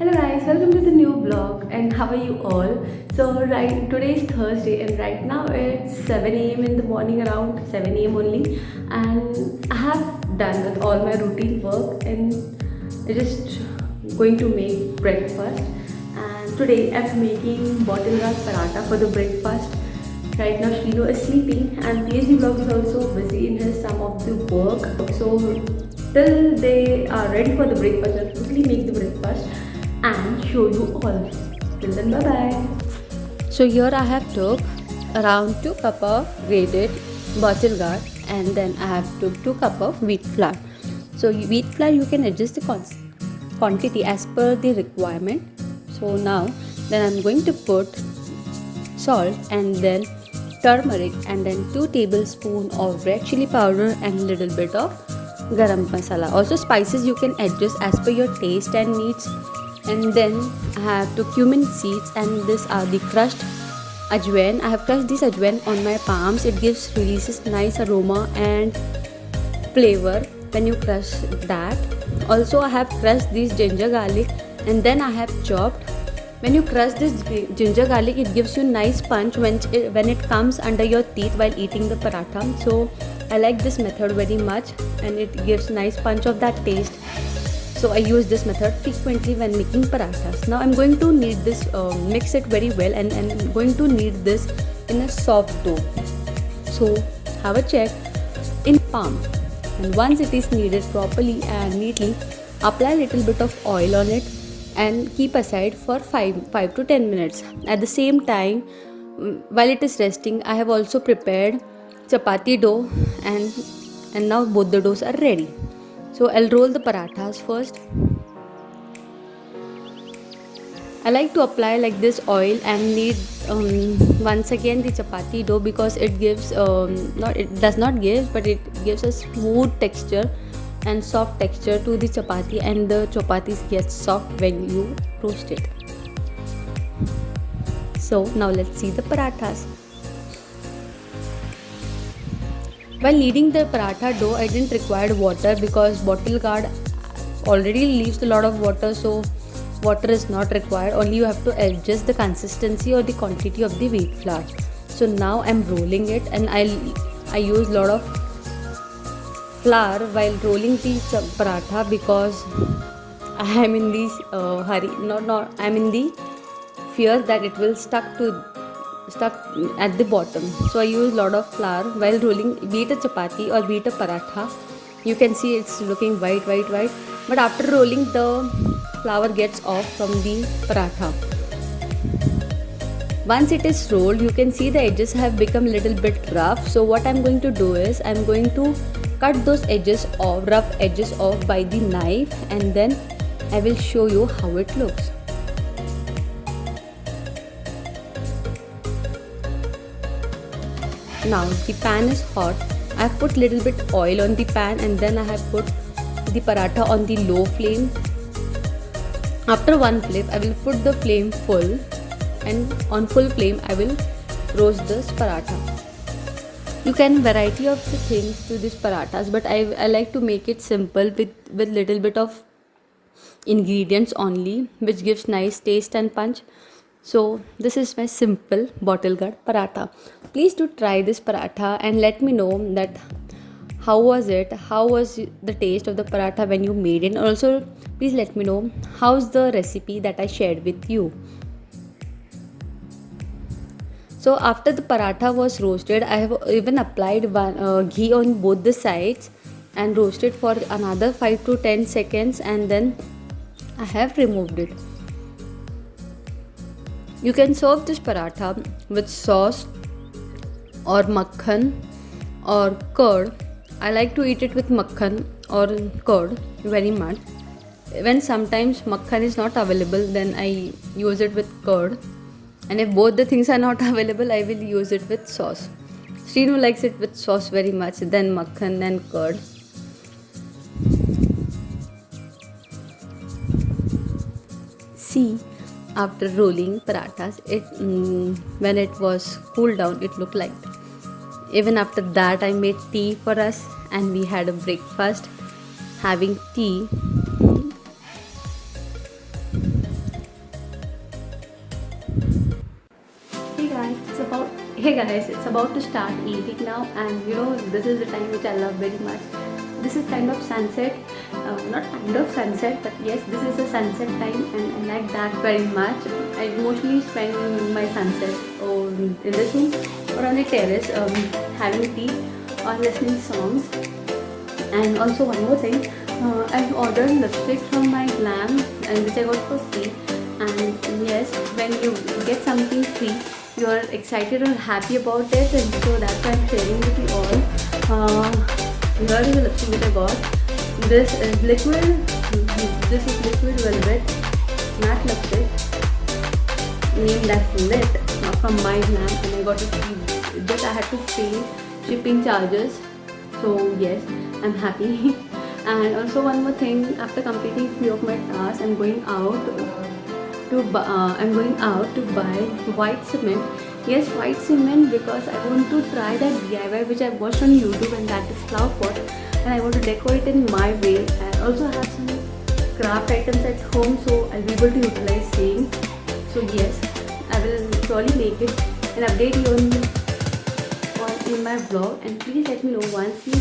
Hello guys, welcome to the new vlog and how are you all? Today is Thursday and right now it's 7 a.m. in the morning, around 7 a.m. only, and I have done with all my routine work and I'm just going to make breakfast. And today I'm making bottle gas paratha for the breakfast. Right now Shrino is sleeping and PhD vlog is also busy in his some of the work. So till they are ready for the breakfast, I'll quickly make the breakfast and show you all. Till then, bye bye. So here I have took around 2 cup of grated bottle gourd, and then I have took 2 cup of wheat flour. So wheat flour you can adjust the quantity as per the requirement. So now then I'm going to put salt and then turmeric and then 2 tablespoons of red chili powder and little bit of garam masala. Also spices you can adjust as per your taste and needs. And then I have 2 cumin seeds, and these are the crushed ajwain. I have crushed this ajwain on my palms. It releases nice aroma and flavor when you crush that. Also I have crushed this ginger garlic and then I have chopped. When you crush this ginger garlic, it gives you nice punch when it comes under your teeth while eating the paratha. So I like this method very much and it gives nice punch of that taste. So I use this method frequently when making parathas. Now I'm going to knead this, mix it very well, and I'm going to knead this in a soft dough. So have a check in palm, and once it is kneaded properly and neatly, apply a little bit of oil on it and keep aside for 5 to 10 minutes. At the same time, while it is resting, I have also prepared chapati dough, and now both the doughs are ready. So I'll roll the parathas first. I like to apply like this oil and knead once again the chapati dough, because it gives it does not give, but it gives a smooth texture and soft texture to the chapati, and the chapatis get soft when you roast it. So now let's see the parathas. While kneading the paratha dough, I didn't require water because bottle gourd already leaves a lot of water, so water is not required. Only you have to adjust the consistency or the quantity of the wheat flour. So now I'm rolling it, and I use a lot of flour while rolling the paratha because I am in this hurry. I'm in the fear that it will stuck at the bottom. So I use a lot of flour while rolling, be it a chapati or be it a paratha. You can see it's looking white, but after rolling the flour gets off from the paratha. Once it is rolled, you can see the edges have become a little bit rough. So what I'm going to do is I'm going to cut those edges off, rough edges off by the knife, and then I will show you how it looks. Now the pan is hot. I have put little bit oil on the pan, and then I have put the paratha on the low flame. After one flip, I will put the flame full, and on full flame I will roast this paratha. You can variety of the things to these parathas, but I like to make it simple with little bit of ingredients only, which gives nice taste and punch. So this is my simple bottle gourd paratha. Please do try this paratha and let me know that how was the taste of the paratha when you made it. Also please let me know how's the recipe that I shared with you. So after the paratha was roasted, I have even applied ghee on both the sides and roasted for another 5 to 10 seconds, and then I have removed it. You can serve this paratha with sauce or makhan or curd. I like to eat it with makhan or curd very much. When sometimes makhan is not available, then I use it with curd. And if both the things are not available, I will use it with sauce. Srinu likes it with sauce very much, then makhan and curd. See, after rolling parathas, when it was cooled down, it looked like that. Even after that, I made tea for us, and we had a breakfast having tea. guys, it's about to start evening now, and you know this is the time which I love very much. This is kind of sunset, not kind of sunset, but yes, this is a sunset time, and I like that very much. I mostly spend my sunset in this room or on the terrace, having tea or listening songs. And also one more thing, I've ordered lipstick from my glam, and which I got for free. And yes, when you get something free, you are excited or happy about it, and so that's why I'm sharing with you all. Here is the lipstick that I got. This is liquid. This is liquid velvet matte lipstick named as Lit, from my glam, and I got it free. Just I had to pay shipping charges. So yes, I'm happy. And also one more thing, after completing few of my tasks, I'm going out to buy white cement. Yes, white cement, because I want to try that DIY which I watched on YouTube, and that is flower pot, and I want to decorate in my way. I also have some craft items at home, so I'll be able to utilize same. So yes, I will surely make it and update you in my vlog, and please let me know once you